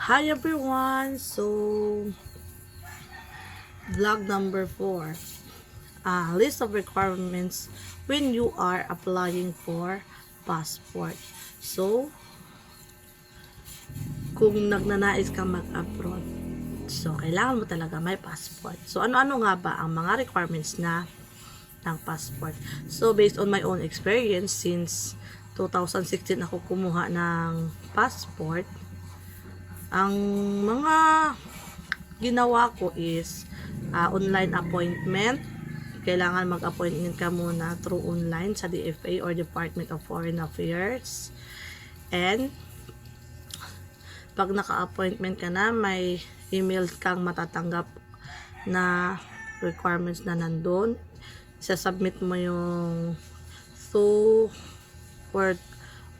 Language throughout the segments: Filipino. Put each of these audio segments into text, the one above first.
Hi everyone! So, vlog number 4. List of requirements when you are applying for passport. So, kung nagnanais kang mag-abroad, so kailangan mo talaga may passport. So, ano-ano nga ba ang mga requirements ng passport? So, based on my own experience, since 2016 ako kumuha ng passport, ang mga ginawa ko is online appointment. Kailangan mag-appointment ka muna through online sa DFA or Department of Foreign Affairs. And pag naka-appointment ka na, may email kang matatanggap na requirements na nandun. Isasubmit mo yung for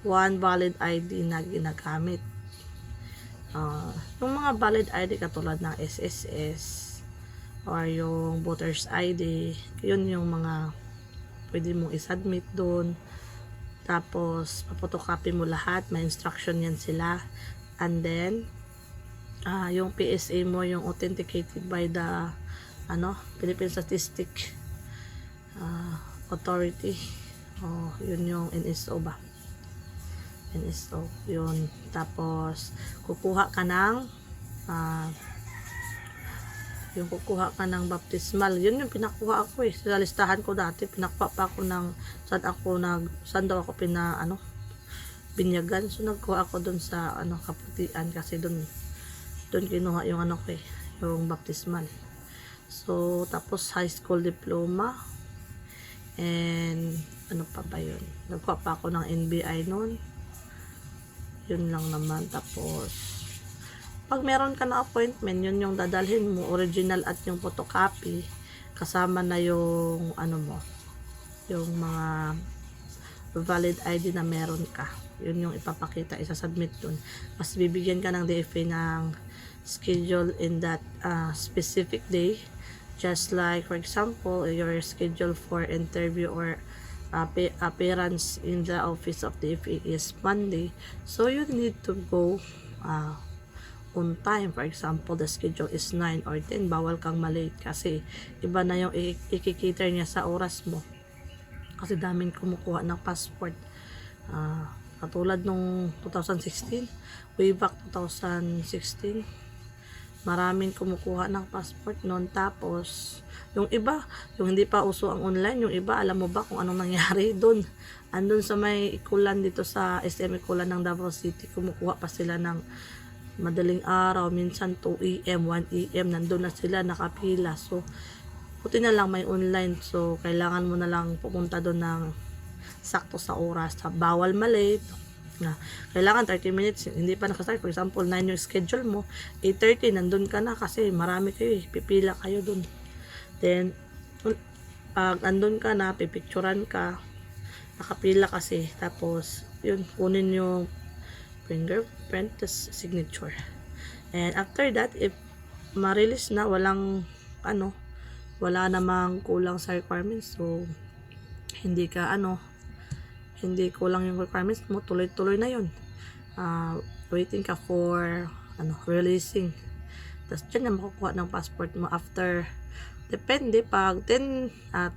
one valid ID na ginagamit. Yung mga valid ID katulad ng SSS or yung voters ID, yun yung mga pwede mong isubmit doon. Tapos papotocopy mo lahat, may instruction yan sila. And then yung PSA mo, yung authenticated by the Philippine Statistic Authority, yun yung NSO ba, NSO yun. Tapos kukuha ka ng baptismal. Yun yung pinakuha ako sa listahan ko dati. Pinakuha pa ako ng saan daw ako binyagan. So nagkuha ako dun sa Kaputian, kasi dun kinuha yung yung baptismal. So tapos high school diploma, and ano pa ba yun, nagkuha pa ako ng NBI noon. Yun lang naman. Tapos pag meron ka na appointment, yun yung dadalhin mo, original at yung photocopy, kasama na yung yung mga valid ID na meron ka. Yun yung ipapakita, isasubmit dun. Mas bibigyan ka ng DFA ng schedule in that specific day. Just like, for example, your schedule for interview or appearance in the office of the DFA is Monday. So you need to go on time. For example, the schedule is 9 or 10, bawal kang malate kasi iba na yung ikikiter niya sa oras mo, kasi daming kumukuha ng passport. Katulad nung 2016, way back 2016, maraming kumukuha ng passport noon. Tapos yung iba, yung hindi pa uso ang online, yung iba, alam mo ba kung anong nangyari doon? Andun sa may Ikulan, dito sa SM Ikulan ng Davao City, kumukuha pa sila ng madaling araw, minsan 2 AM, 1 AM, nandun na sila nakapila. So puti na lang may online, so kailangan mo na lang pupunta doon ng sakto sa oras. Bawal malate na, kailangan 30 minutes, hindi pa nakastart. For example, 9 yung schedule mo, 8:30 nandun ka na, kasi marami kayo, pipila kayo doon. Then pag nandun ka na, pipicturan ka, nakapila kasi. Tapos yun, kunin yung fingerprint, signature. And after that, if ma-release na, wala namang kulang sa requirements, so hindi kulang yung requirements mo, tuloy-tuloy na yun. Waiting ka for releasing. Tapos dyan na makukuha ng passport mo after, depende, pag 10 at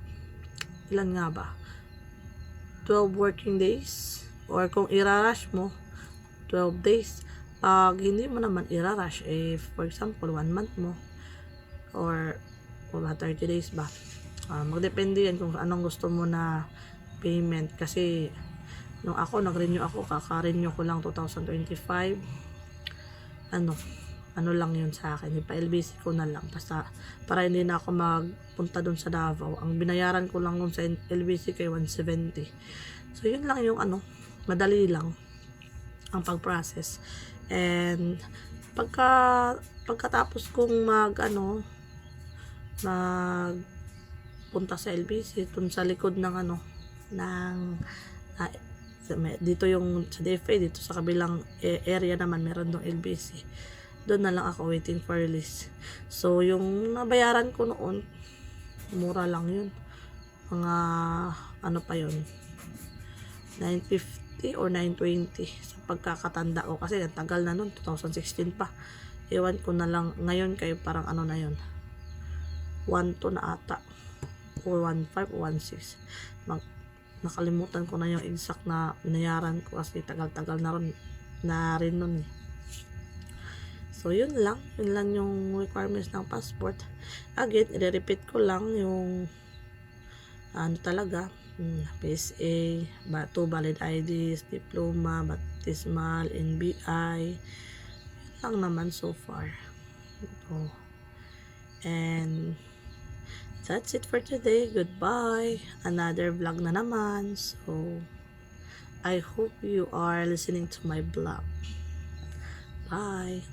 ilan nga ba, 12 working days, or kung irarush mo, 12 days. Pag hindi mo naman irarush, for example 1 month mo, or 30 days ba, magdepende yan kung anong gusto mo na payment. Kasi nung nag-renew ako, kaka-renew ko lang 2025, lang yun sa akin, pa LBC ko na lang, basta para hindi na ako magpunta dun sa Davao. Ang binayaran ko lang dun sa LBC kay 170. So yun lang yung madali lang ang pag-process. And pagkatapos kong magpunta sa LBC, dun sa likod ng dito yung sa DFA, dito sa kabilang area naman meron dong LBC. Doon na lang ako waiting for release. So yung nabayaran ko noon, mura lang yun, mga pa yun, 950 820 or 920 sa pagkakatanda ko. Kasi ang tagal na nun, 2016 pa. Ewan ko na lang ngayon kayo parang ano na yun. 1.2 na ata. Or 1.5 o 1.6. Nakalimutan ko na yung exact na binayaran ko kasi tagal-tagal na rin nun eh. So, yun lang yung requirements ng passport. Again, i-repeat ko lang yung ano talaga, PSA, 2 valid IDs, diploma, baptismal, NBI. Yun lang naman so far. So, and that's it for today. Goodbye. Another vlog na naman. So, I hope you are listening to my vlog. Bye.